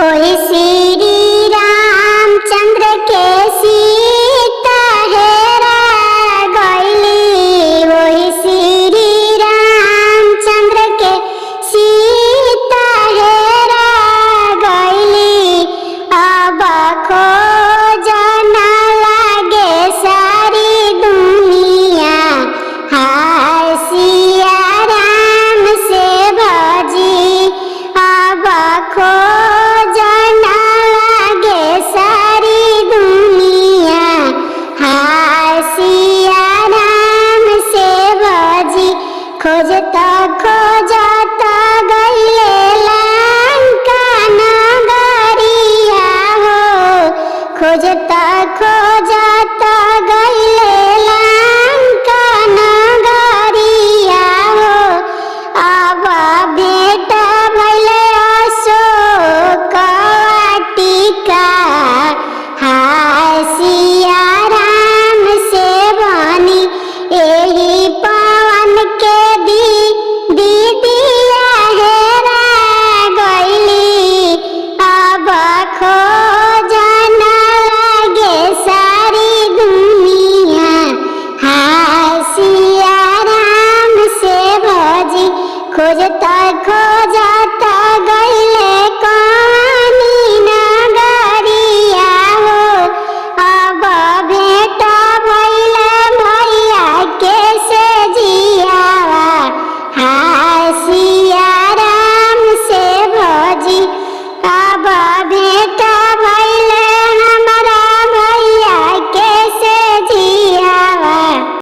ओहि श्री रामचंद्र के सीता हेरा गइली। ओहि श्री रामचंद्र के सीता हेरा गइली। अब खोज न लागे सारी दुनिया, हाय सिया राम से भजी। अब खोज न लागे सारी दुनिया, हाय सिया राम से भजी। खोजता खोजता गइले लंका नगरिया हो, खोजता खोजता गइले लंका नगरिया हो। अब भेट भइले अशोक वाटिका, हाय सिया राम से बनी। एही पवन के दीदिया हेरा गइली। अब खोज न लागे सारी दुनिया, हाय सिया राम से भजी। खोजता खोजता गइले